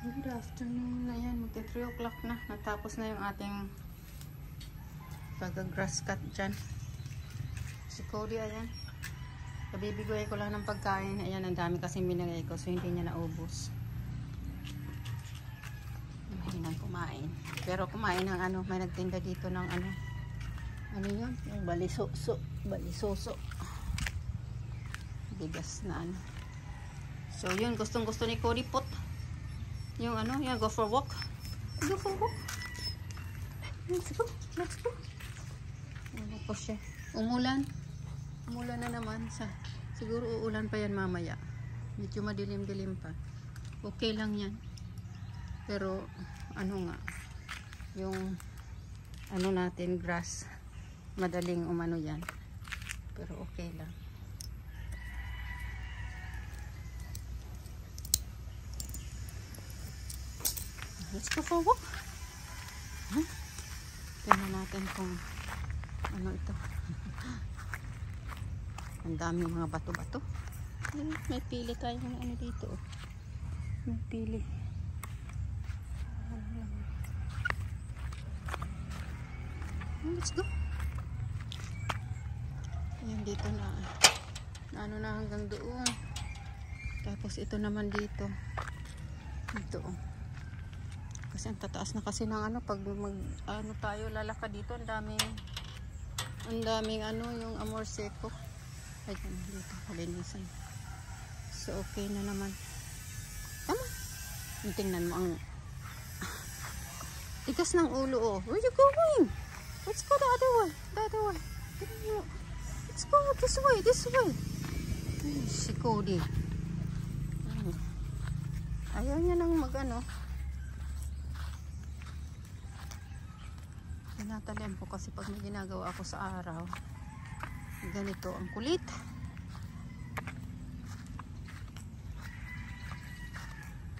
Good afternoon. Ayan, magti 3 o'clock na. Natapos na yung ating pag-grass cut dyan. Si Cody, ayan. Kabibigay ko lang ng pagkain. Ayan, ang dami kasing binigay ko. So, hindi niya naubos. Mahinang kumain. Pero kumain ng ano, may nagtinda dito ng ano. Ano yun? Yung balisoso. Balisoso. Bigas na ano. So, yun. Gustong-gusto ni Cody pot. Yung ano, yan, go for walk. Go for walk. Let's go. Let's go. Ano po siya? Umulan. Umulan na naman. Siguro uulan pa yan mamaya. Medyo madilim-dilim pa. Okay lang yan. Pero, ano nga, yung ano natin, grass, madaling umano yan. Pero okay lang. Let's go for a walk. Tingnan natin kung ano ito. Ang daming mga bato-bato. May pili tayo ng ano dito. May pili. Let's go. Ayan dito na. Ano na hanggang doon. Tapos ito naman dito. Ito. Kasi ang tataas na kasi ng ano pag ano tayo lalakad dito, ang daming ano yung amor seco. Ayun dito, halinisan. So okay na naman. Tama. Tingnan mo ang tigas ng ulo oh. Where you going? Let's go the other way. The other way. Let's go this way, this way. Si Cody. Ayaw niya nang mag-ano. Tinatalian po kasi pag may ginagawa ako sa araw. Ganito ang kulit.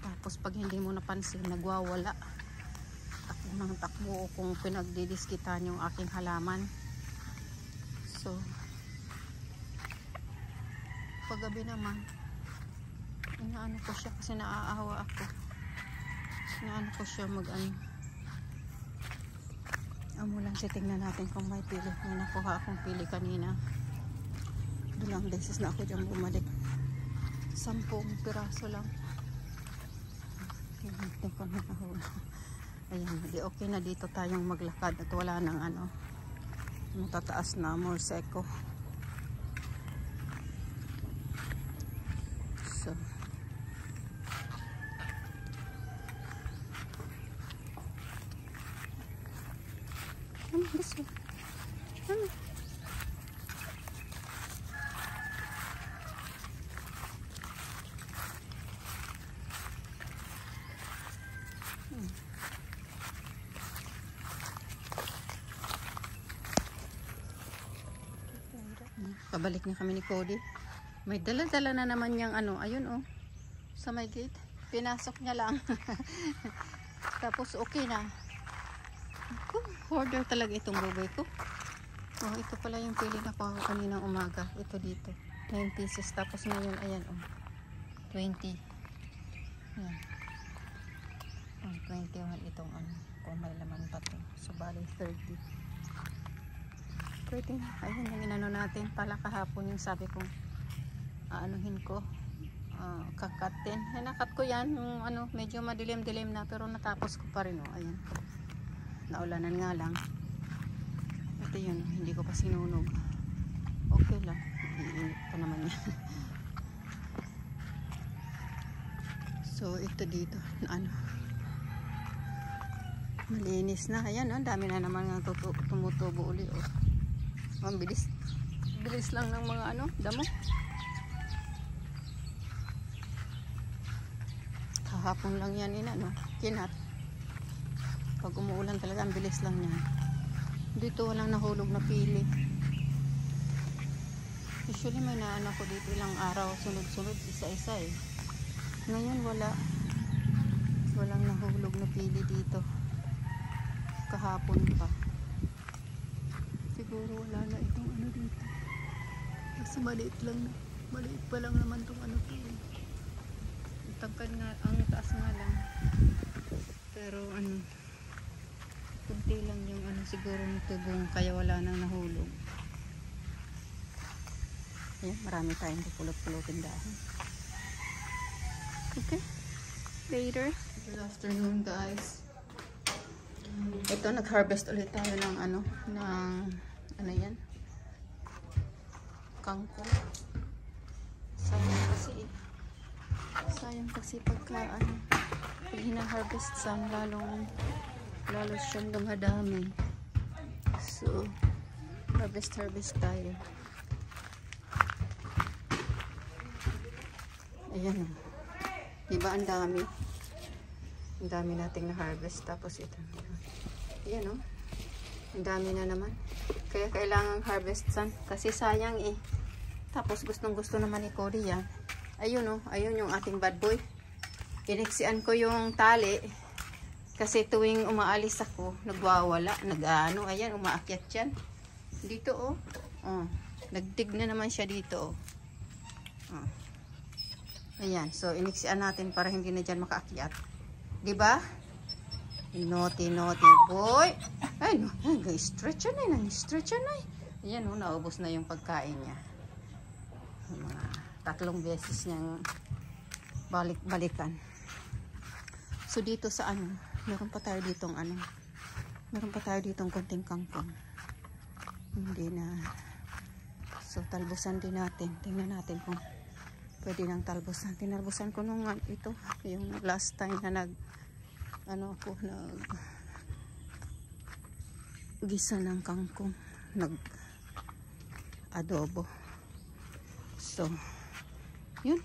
Tapos pag hindi mo napansin, nagwawala. Takbo ng takbo kung pinagdidiskitan yung aking halaman. So, paggabi naman, inaano ko siya kasi naaawa ako. Inaano ko siya mag-ano. Amulan siya, tingnan natin kung may pili. May nakuha akong pili kanina. Dulang beses na ako dyan bumalik. 10 piraso lang. Tingnan natin kung may nahula. Ayan, hindi okay na dito tayong maglakad at wala nang ano. Matataas na more seco. So, this way. Pabalik na kami ni Cody. May dala-dala na naman yung ano, ayun oh, sa may gate. Pinasok niya lang. Tapos okay na. Order talaga itong baboy ko. Oh, ito pala yung pili na ko kaninang umaga. Ito dito. 9 pieces. Tapos ngayon, ayan oh. 20. Ayan. Oh, 21 itong ano. Kung may laman pa to. So, bali 30. Pwede na. Ayun yung inano natin. Pala kahapon yung sabi kong aanuhin ko. Kakatin. Nakat ko yan. Yung, ano, medyo madilim-dilim na. Pero natapos ko pa rin oh. Ayan. Naulanan nga lang. Ito yun, hindi ko pa sinunog. Okay lang. Iinit pa naman yan. So, ito dito. Ano? Malinis na. Ayan, oh, dami na naman nga tumutubo uli. Oh. Ang bilis. Bilis lang ng mga ano, damo. Kahapon lang yan no? Kinat. Pag umuulan talaga, ang bilis lang yan. Dito walang nahulog na pili. Usually may naano ko dito ilang araw, sunod-sunod, isa-isa eh. Ngayon walang nahulog na pili dito. Kahapon pa. Siguro wala na itong ano dito. Kasi maliit lang. Maliit pa lang naman itong ano to. Tagkad nga, ang taas nga lang. Pero ano, kunti lang yung ano siguro ng tubong kaya wala nang nahulog. Ayan, marami tayong pupulot-pulotin dahon. Okay, later. Good afternoon guys. Ito, nag-harvest ulit tayo ng ano yan, kangkong. Sayang kasi pagka ano, pag hina-harvest lalo siyang dumadami. So harvest tayo. Ayan o, diba ang dami nating na-harvest. Tapos ito, ayan o, ang dami na naman, kaya kailangang harvestan kasi sayang eh. Tapos gustong naman ni Cody yan. Ayun o, ayun yung ating bad boy. Iniksian ko yung tali kasi tuwing umaalis ako nagwawala, ayan, umaakyat yan dito o. Nagdig na naman siya dito o. Ayan, so iniksian natin para hindi na dyan makaakyat, diba? Naughty boy. Ay no, stretch yan ay. Ayan o, naubos na yung pagkain niya. Mga 3 beses niyang balikan. So dito sa ano, meron pa tayo ditong konting kangkong. Hindi na. So talbusan din natin. Tingnan natin kung pwede nang talbusan. Tinalbusan ko nung ito, yung last time na gisa ng kangkong, adobo. So yun,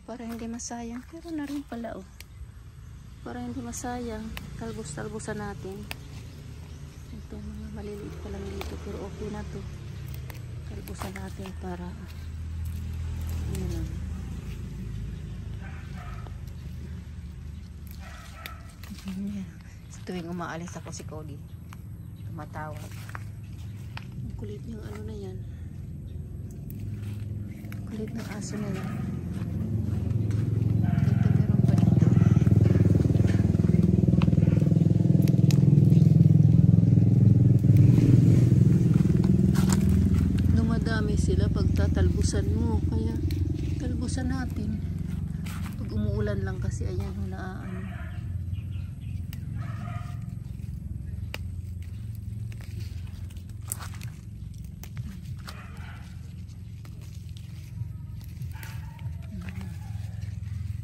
para hindi masayang. Pero na rin pala oh, para hindi masayang, talbusan natin. Ito, mga maliliit pa lang dito, pero okay na to. Talbusan natin para yun. So, tuwing umaalis ako si Cody, tumatawag. Ang kulit niyang ano na yan, kulit ng aso na yan. Dito meron pa dito. Dumadami sila pag tatalbusan mo, kaya talbusan natin. Pag umuulan lang kasi, ayan na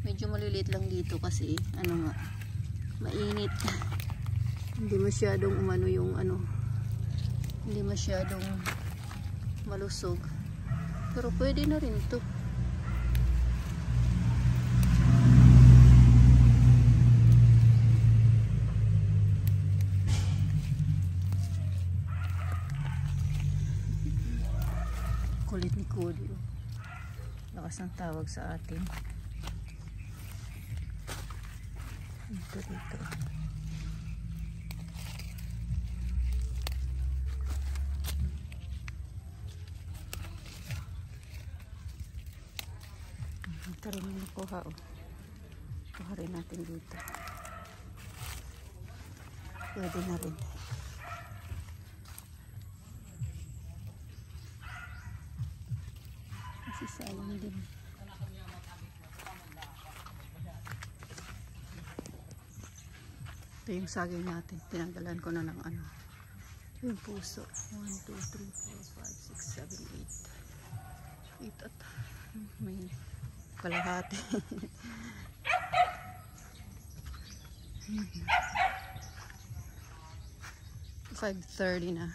medyo maliliit lang dito kasi mainit. Hindi masyadong hindi masyadong malusog, pero pwede na rin ito. Kulit ni Cody, lakas ng tawag sa atin. Dito. Ito rin yung nakuha o. Kuha rin natin dito. Pwede na rin. Kasi sayang din. Ito yung saging natin. Tinanggalan ko na ng yung puso. 1, 2, 3, 4, 5, 6, 7, 8. 8 at may kalahati. 5:30 na.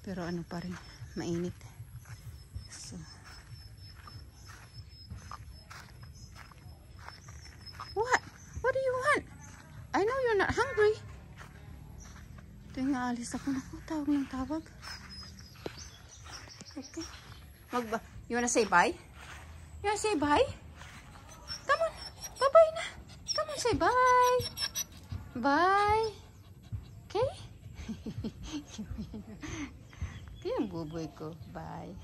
Pero ano pa rin, mainit. So, what? What do you want? I know you're not hungry. Ito yung aalis ako. Naku, tawag. Okay. You wanna say bye? You wanna say bye? Come on. Bye-bye na. Come on, say bye. Bye. Okay? Ito yung buboy ko. Bye.